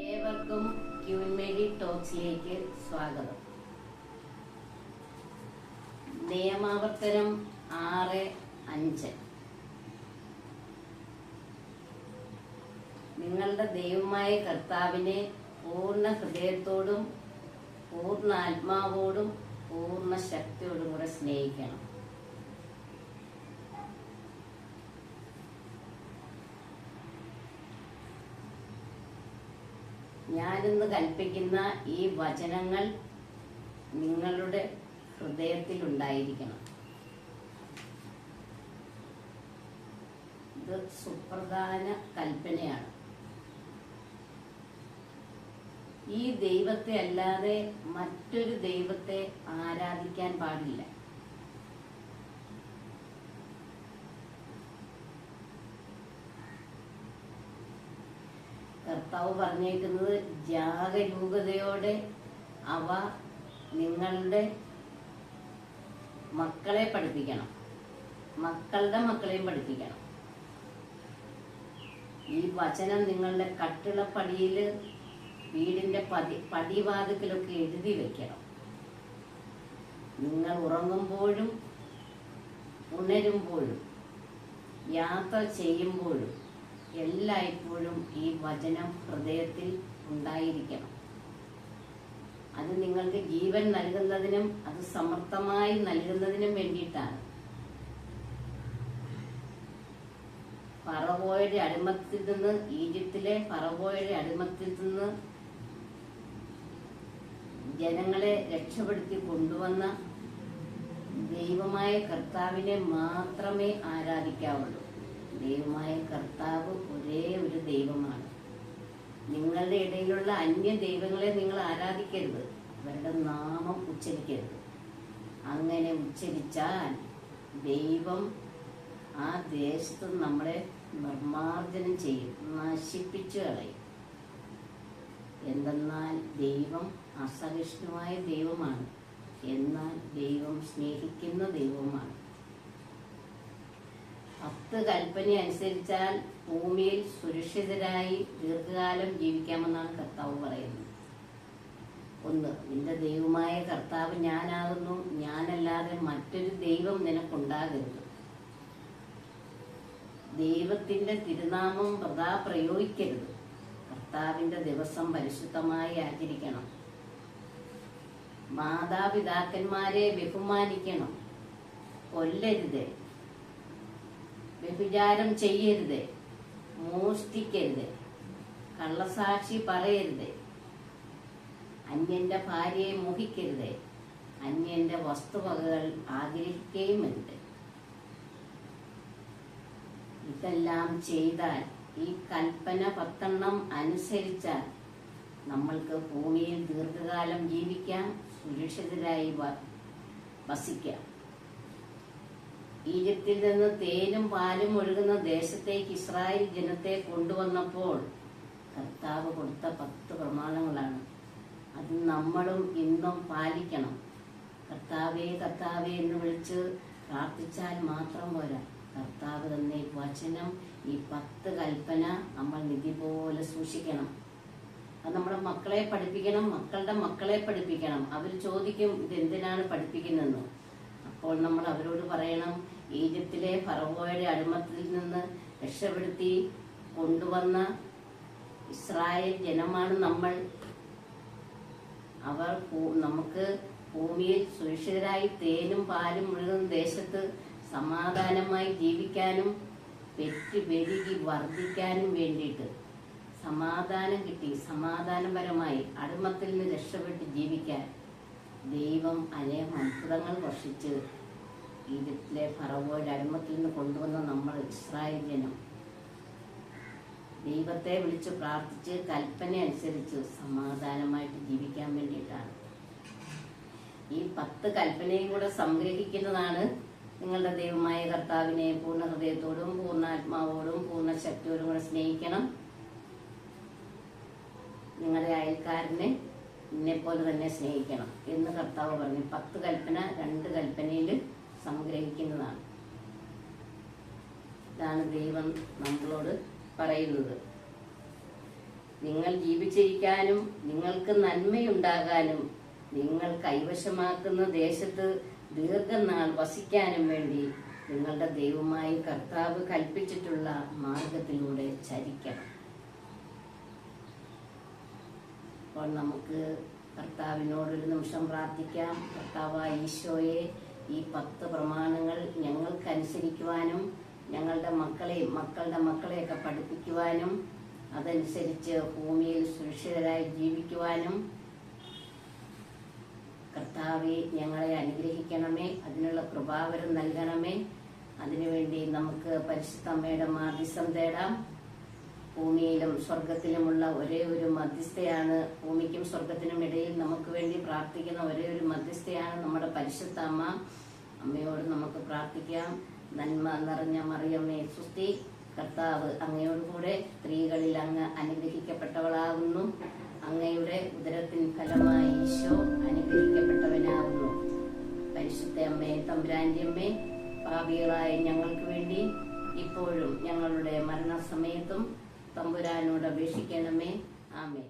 ഏവർക്കും queen Mary ടോക്സിലേക്ക് സ്വാഗതം. നിയമാവർത്തനം 6:5. നിങ്ങളുടെ ദൈവമായ കർത്താവിനെ പൂർണ്ണ ഹൃദയത്തോടും പൂർണ്ണ ആത്മാവോടും പൂർണ്ണ ശക്തിയോടും കൂടെ സ്നേഹിക്കണം. ഞാനിന്ന് കൽപ്പിക്കുന്ന ഈ വചനങ്ങൾ നിങ്ങളുടെ ഹൃദയത്തിൽ ഉണ്ടായിരിക്കണം. ഇത് സുപ്രധാന കൽപ്പനയാണ്. ഈ ദൈവത്തെ അല്ലാതെ മറ്റൊരു ദൈവത്തെ ആരാധിക്കാൻ പാടില്ല. കർത്താവ് പറഞ്ഞേക്കുന്നത് ജാഗരൂകതയോടെ അവ നിങ്ങളുടെ മക്കളെ പഠിപ്പിക്കണം, മക്കളുടെ മക്കളെയും പഠിപ്പിക്കണം. ഈ വചനം നിങ്ങളുടെ കട്ടിളപ്പടിയിൽ, വീടിന്റെ പടിവാതിക്കലൊക്കെ എഴുതി വെക്കണം. നിങ്ങൾ ഉറങ്ങുമ്പോഴും ഉണരുമ്പോഴും യാത്ര ചെയ്യുമ്പോഴും എല്ലായ്പ്പോഴും ഈ വചനം ഹൃദയത്തിൽ ഉണ്ടായിരിക്കണം. അത് നിങ്ങൾക്ക് ജീവൻ നൽകുന്നതിനും അത് സമർത്ഥമായി നൽകുന്നതിനും വേണ്ടിയിട്ടാണ്. ഫറവോയുടെ അടിമത്തിൽ നിന്ന്, ഈജിപ്തിലെ ഫറവോയുടെ അടിമത്തിൽ നിന്ന് ജനങ്ങളെ രക്ഷപ്പെടുത്തി കൊണ്ടുവന്ന ദൈവമായ കർത്താവിനെ മാത്രമേ ആരാധിക്കാവുള്ളൂ. ദൈവമായ കർത്താവ് ഒരേ ഒരു ദൈവമാണ്. നിങ്ങളുടെ ഇടയിലുള്ള അന്യ ദൈവങ്ങളെ നിങ്ങൾ ആരാധിക്കരുത്, അവരുടെ നാമം ഉച്ചരിക്കരുത്. അങ്ങനെ ഉച്ചരിച്ചാൽ ദൈവം ആ ദേശത്ത് നമ്മളെ നിർമ്മാർജ്ജനം ചെയ്യും, നശിപ്പിച്ചു കളയും. എന്തെന്നാൽ ദൈവം അസഹിഷ്ണുവായ ദൈവമാണ്, എന്നാൽ ദൈവം സ്നേഹിക്കുന്ന ദൈവമാണ്. 10 കൽപ്പന അനുസരിച്ചാൽ ഭൂമിയിൽ സുരക്ഷിതരായി ദീർഘകാലം ജീവിക്കാമെന്നാണ് കർത്താവ് പറയുന്നത്. 1, നിന്റെ ദൈവമായ കർത്താവ് ഞാനാകുന്നു, ഞാനല്ലാതെ മറ്റൊരു ദൈവം നിനക്കുണ്ടാകരുത്. ദൈവത്തിന്റെ തിരുനാമം വൃഥാ പ്രയോഗിക്കരുത്. കർത്താവിന്റെ ദിവസം പരിശുദ്ധമായി ആചരിക്കണം. മാതാപിതാക്കന്മാരെ ബഹുമാനിക്കണം. കൊല്ലരുത്, വ്യഭിചാരം ചെയ്യരുത്, മോഷ്ടിക്കരുത്, കള്ളസാക്ഷി പറയരുത്, അന്യന്റെ ഭാര്യയെ മോഹിക്കരുത്, അന്യന്റെ വസ്തുവകകൾ ആഗ്രഹിക്കുകയും അരുത്. ഇതെല്ലാം ചെയ്താൽ, ഈ കൽപ്പന 10 അനുസരിച്ചാൽ നമ്മൾക്ക് ഭൂമിയിൽ ദീർഘകാലം ജീവിക്കാം, സുരക്ഷിതരായി വസിക്കാം. ഈജിപ്തിൽ നിന്ന് തേനും പാലും ഒഴുകുന്ന ദേശത്തേക്ക് ഇസ്രായേൽ ജനത്തെ കൊണ്ടുവന്നപ്പോൾ കർത്താവ് കൊടുത്ത 10 പ്രമാണങ്ങളാണ്. അത് നമ്മളും ഇന്നും പാലിക്കണം. കർത്താവേ കർത്താവേ എന്ന് വിളിച്ച് പ്രാർത്ഥിച്ചാൽ മാത്രം പോരാ. കർത്താവ് തന്നെ വചനം, ഈ 10 കൽപ്പന നമ്മൾ നിധി പോലെ സൂക്ഷിക്കണം. അത് നമ്മുടെ മക്കളെ പഠിപ്പിക്കണം, മക്കളുടെ മക്കളെ പഠിപ്പിക്കണം. അവർ ചോദിക്കും ഇതെന്തിനാണ് പഠിപ്പിക്കുന്നതെന്ന്. അപ്പോൾ നമ്മൾ അവരോട് പറയണം, ഈജിപ്തിലെ ഫറവോയുടെ അടിമത്തിൽ നിന്ന് രക്ഷപ്പെടുത്തി കൊണ്ടുവന്ന ഇസ്രായേൽ ജനമാണ് നമ്മൾ. അവർ നമുക്ക് ഭൂമിയിൽ സുരക്ഷിതരായി തേനും പാലും ഒഴുകുന്ന ദേശത്ത് സമാധാനമായി ജീവിക്കാനും പെരുകി വർദ്ധിക്കാനും വേണ്ടിയിട്ട്, സമാധാനം കിട്ടി സമാധാനപരമായി അടിമത്തിൽ നിന്ന് രക്ഷപ്പെട്ട് ജീവിക്കാൻ ദൈവം അനേകം അത്ഭുതങ്ങൾ വർഷിച്ച് ഈജിപ്തിലെ ഫറവോയുടെ അടിമത്തിൽ നിന്ന് കൊണ്ടുവന്ന നമ്മൾ ഇസ്രായേൽ ജനം ദൈവത്തെ വിളിച്ച് പ്രാർത്ഥിച്ച് കൽപ്പന അനുസരിച്ച് സമാധാനമായിട്ട് ജീവിക്കാൻ വേണ്ടിയിട്ടാണ്. ഈ 10 കൽപ്പനയും കൂടെ സംഗ്രഹിക്കുന്നതാണ് നിങ്ങളുടെ ദൈവമായ കർത്താവിനെ പൂർണ്ണ ഹൃദയത്തോടും പൂർണ്ണ ആത്മാവോടും പൂർണ്ണ ശക്തിയോടും കൂടെ സ്നേഹിക്കണം. നിങ്ങളുടെ അയൽക്കാരനെ എന്നെപ്പോലെ തന്നെ സ്നേഹിക്കണം എന്ന് കർത്താവ് പറഞ്ഞു. 10 കൽപ്പന 2 കൽപ്പനയിൽ സംഗ്രഹിക്കുന്നതാണ്. ഇതാണ് ദൈവം നമ്മളോട് പറയുന്നത്. നിങ്ങൾ ജീവിച്ചിരിക്കാനും നിങ്ങൾക്ക് നന്മയുണ്ടാകാനും നിങ്ങൾ കൈവശമാക്കുന്ന ദേശത്ത് ദീർഘനാൾ വസിക്കാനും വേണ്ടി നിങ്ങളുടെ ദൈവമായി കർത്താവ് കൽപ്പിച്ചിട്ടുള്ള മാർഗത്തിലൂടെ ചരിക്കണം. അപ്പോൾ നമുക്ക് കർത്താവിനോടൊരു നിമിഷം പ്രാർത്ഥിക്കാം. കർത്താവായ ഈശോയെ, ഈ 10 പ്രമാണങ്ങൾ ഞങ്ങൾക്കനുസരിക്കുവാനും ഞങ്ങളുടെ മക്കളുടെ മക്കളെയൊക്കെ പഠിപ്പിക്കുവാനും അതനുസരിച്ച് ഭൂമിയിൽ സുരക്ഷിതരായി ജീവിക്കുവാനും കർത്താവെ ഞങ്ങളെ അനുഗ്രഹിക്കണമേ. അതിനുള്ള കൃപാവരം നൽകണമേ. അതിനുവേണ്ടി നമുക്ക് പരിശുദ്ധ അമ്മയുടെ മാധ്യസ്ഥം തേടാം. ഭൂമിയിലും സ്വർഗത്തിലുമുള്ള ഒരേ ഒരു മധ്യസ്ഥയാണ്, ഭൂമിക്കും സ്വർഗത്തിനും ഇടയിൽ നമുക്ക് വേണ്ടി പ്രാർത്ഥിക്കുന്ന ഒരേ ഒരു മധ്യസ്ഥയാണ് നമ്മുടെ പരിശുദ്ധ അമ്മ. അമ്മയോട് നമുക്ക് പ്രാർത്ഥിക്കാം. നന്മ നിറഞ്ഞ മറിയമ്മേ സുസ്തി, കർത്താവ് അങ്ങയോടുകൂടെ സ്ത്രീകളിൽ അങ്ങ് അനുഗ്രഹിക്കപ്പെട്ടവളാകുന്നു. അങ്ങയുടെ ഉദരത്തിൻ ഫലമായി ഈശോ അനുഗ്രഹിക്കപ്പെട്ടവനാകുന്നു. പരിശുദ്ധ അമ്മേ, തമ്പുരാന്റെ അമ്മേ, പാപികളായ ഞങ്ങൾക്ക് വേണ്ടി ഇപ്പോഴും ഞങ്ങളുടെ മരണസമയത്തും തമ്പുരാനോട് അപേക്ഷിക്കണമേ. ആമേൻ.